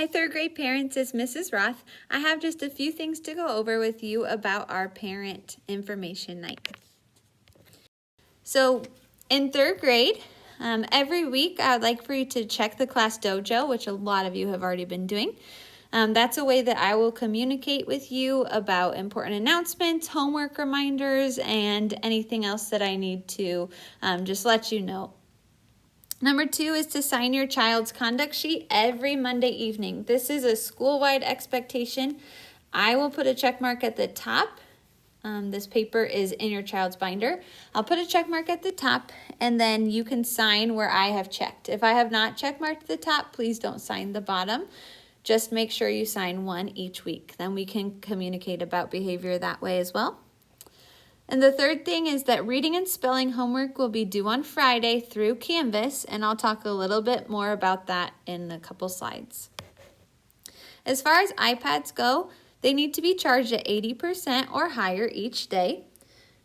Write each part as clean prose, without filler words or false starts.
Hi, third grade parents, it's Mrs. Roth. I have just a few things to go over with you about our parent information night. So in third grade, every week I would like for you to check the class dojo, which a lot of you have already been doing. That's a way that I will communicate with you about important announcements, homework reminders, and anything else that I need to just let you know. Number 2 is to sign your child's conduct sheet every Monday evening. This is a school-wide expectation. I will put a check mark at the top. This paper is in your child's binder. I'll put a check mark at the top, and then you can sign where I have checked. If I have not check marked the top, please don't sign the bottom. Just make sure you sign one each week. Then we can communicate about behavior that way as well. And the third thing is that reading and spelling homework will be due on Friday through Canvas, and I'll talk a little bit more about that in a couple slides. As far as iPads go, they need to be charged at 80% or higher each day.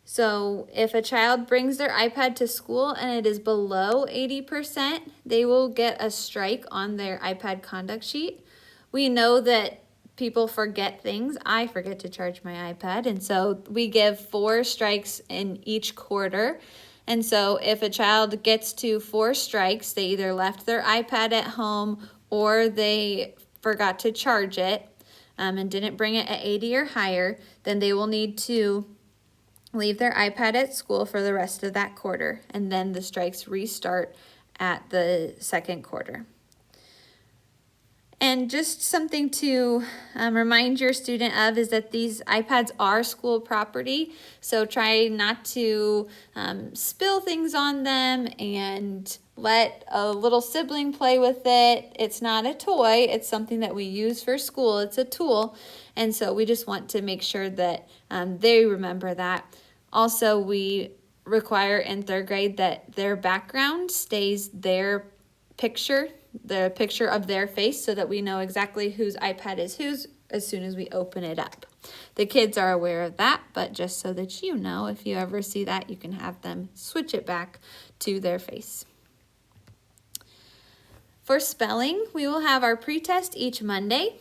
So if a child brings their iPad to school and it is below 80%, they will get a strike on their iPad conduct sheet. We know that people forget things. I forget to charge my iPad, and so we give 4 strikes in each quarter. And so if a child gets to 4 strikes, they either left their iPad at home or they forgot to charge it and didn't bring it at 80 or higher, then they will need to leave their iPad at school for the rest of that quarter, and then the strikes restart at the second quarter. And just something to remind your student of is that these iPads are school property, so try not to spill things on them and let a little sibling play with it. It's not a toy, it's something that we use for school, it's a tool, and so we just want to make sure that they remember that. Also, we require in third grade that their background stays their picture, the picture of their face, so that we know exactly whose iPad is whose as soon as we open it up. The kids are aware of that, but just so that you know, if you ever see that, you can have them switch it back to their face. For spelling, we will have our pretest each Monday.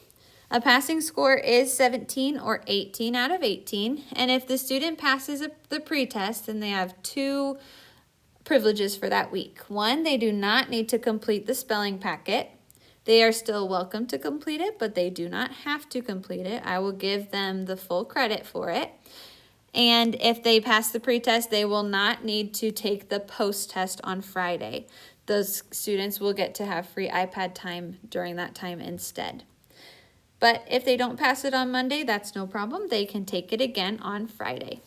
A passing score is 17 or 18 out of 18, and if the student passes the pretest, then they have 2 privileges for that week. 1, they do not need to complete the spelling packet. They are still welcome to complete it, but they do not have to complete it. I will give them the full credit for it. And if they pass the pretest, they will not need to take the post-test on Friday. Those students will get to have free iPad time during that time instead. But if they don't pass it on Monday, that's no problem. They can take it again on Friday.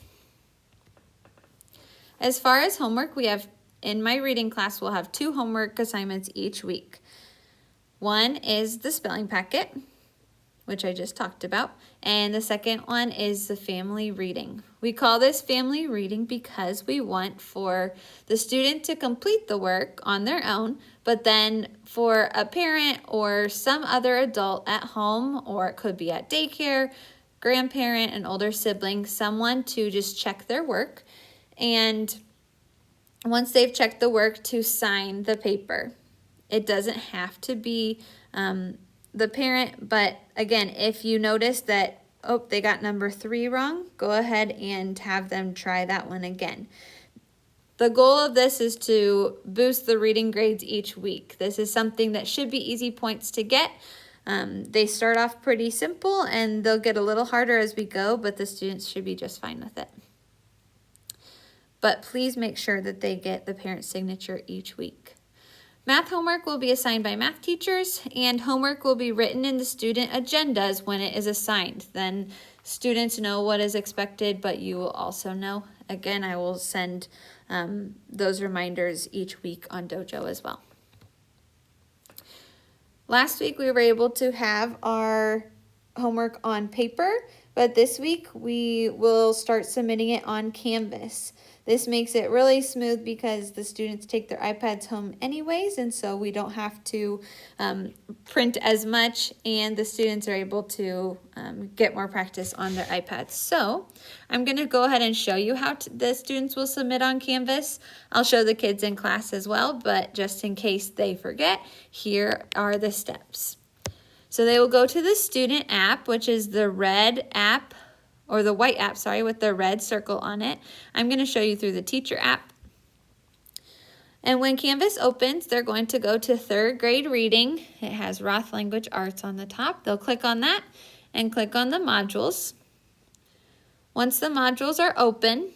As far as homework, we have, in my reading class, we'll have 2 homework assignments each week. One is the spelling packet, which I just talked about, and the second one is the family reading. We call this family reading because we want for the student to complete the work on their own, but then for a parent or some other adult at home, or it could be at daycare, grandparent, an older sibling, someone to just check their work, and once they've checked the work, to sign the paper. It doesn't have to be the parent, but again, if you notice that, oh, they got number 3 wrong, go ahead and have them try that one again. The goal of this is to boost the reading grades each week. This is something that should be easy points to get. They start off pretty simple and they'll get a little harder as we go, but the students should be just fine with it. But please make sure that they get the parent signature each week. Math homework will be assigned by math teachers, and homework will be written in the student agendas when it is assigned. Then students know what is expected, but you will also know. Again, I will send those reminders each week on Dojo as well. Last week we were able to have our homework on paper, but this week we will start submitting it on Canvas. This makes it really smooth because the students take their iPads home anyways, and so we don't have to print as much, and the students are able to get more practice on their iPads. So I'm going to go ahead and show you how the students will submit on Canvas. I'll show the kids in class as well, but just in case they forget, here are the steps. So they will go to the student app, which is the red app, or the white app, sorry, with the red circle on it. I'm going to show you through the teacher app. And when Canvas opens, they're going to go to third grade reading. It has Roth Language Arts on the top. They'll click on that and click on the modules. Once the modules are open,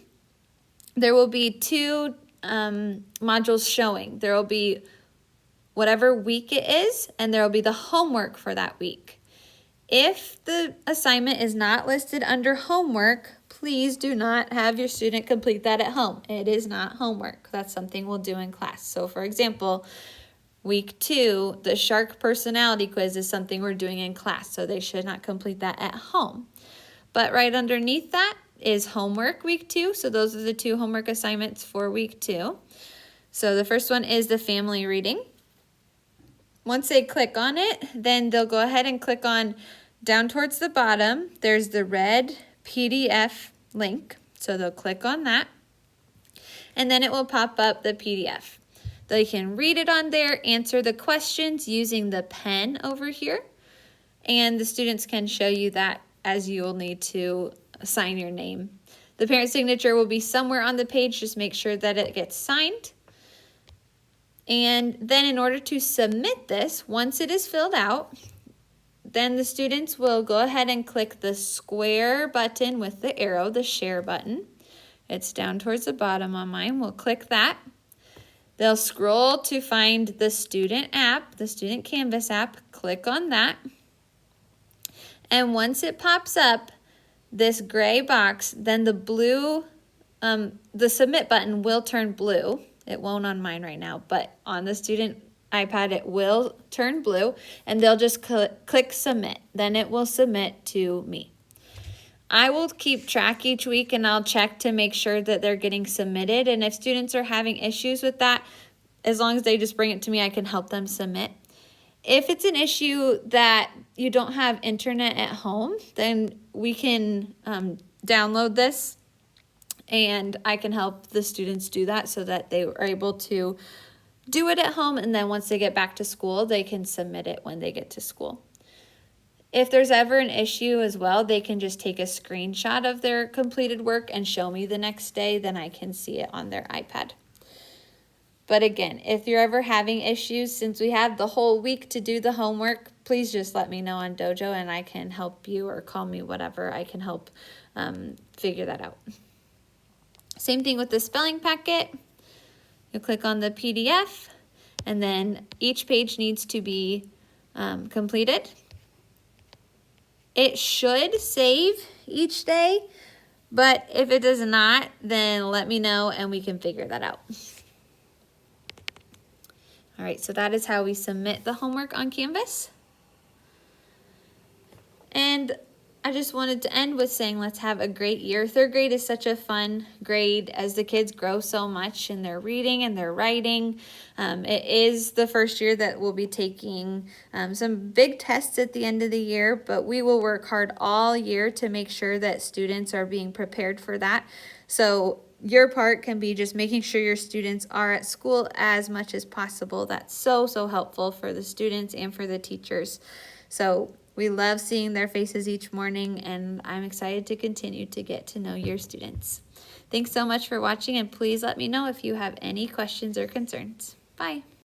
there will be two modules showing. There will be whatever week it is, and there will be the homework for that week. If the assignment is not listed under homework, please do not have your student complete that at home. It is not homework. That's something we'll do in class. So for example, week 2, the shark personality quiz is something we're doing in class, so they should not complete that at home. But right underneath that is homework week 2, so those are the 2 homework assignments for week 2. So the first one is the family reading. Once they click on it, then they'll go ahead and click on down towards the bottom. There's the red PDF link, so they'll click on that, and then it will pop up the PDF. They can read it on there, answer the questions using the pen over here, and the students can show you that as you will need to sign your name. The parent signature will be somewhere on the page. Just make sure that it gets signed. And then in order to submit this, once it is filled out, then the students will go ahead and click the square button with the arrow, the share button. It's down towards the bottom on mine. We'll click that. They'll scroll to find the student app, the student Canvas app. Click on that. And once it pops up, this gray box, then the blue, the submit button will turn blue. It won't on mine right now, but on the student iPad, it will turn blue, and they'll just click submit. Then it will submit to me. I will keep track each week, and I'll check to make sure that they're getting submitted. And if students are having issues with that, as long as they just bring it to me, I can help them submit. If it's an issue that you don't have internet at home, then we can download this, and I can help the students do that so that they are able to do it at home, and then once they get back to school, they can submit it when they get to school. If there's ever an issue as well, they can just take a screenshot of their completed work and show me the next day, then I can see it on their iPad. But again, if you're ever having issues, since we have the whole week to do the homework, please just let me know on Dojo and I can help you, or call me, whatever. I can help figure that out. Same thing with the spelling packet. You click on the PDF, and then each page needs to be completed. It should save each day, but if it does not, then let me know and we can figure that out. All right, so that is how we submit the homework on Canvas. And I just wanted to end with saying let's have a great year. Third grade is such a fun grade as the kids grow so much in their reading and their writing. It is the first year that we'll be taking some big tests at the end of the year, but we will work hard all year to make sure that students are being prepared for that. So your part can be just making sure your students are at school as much as possible. That's so helpful for the students and for the teachers. So we love seeing their faces each morning, and I'm excited to continue to get to know your students. Thanks so much for watching, and please let me know if you have any questions or concerns. Bye.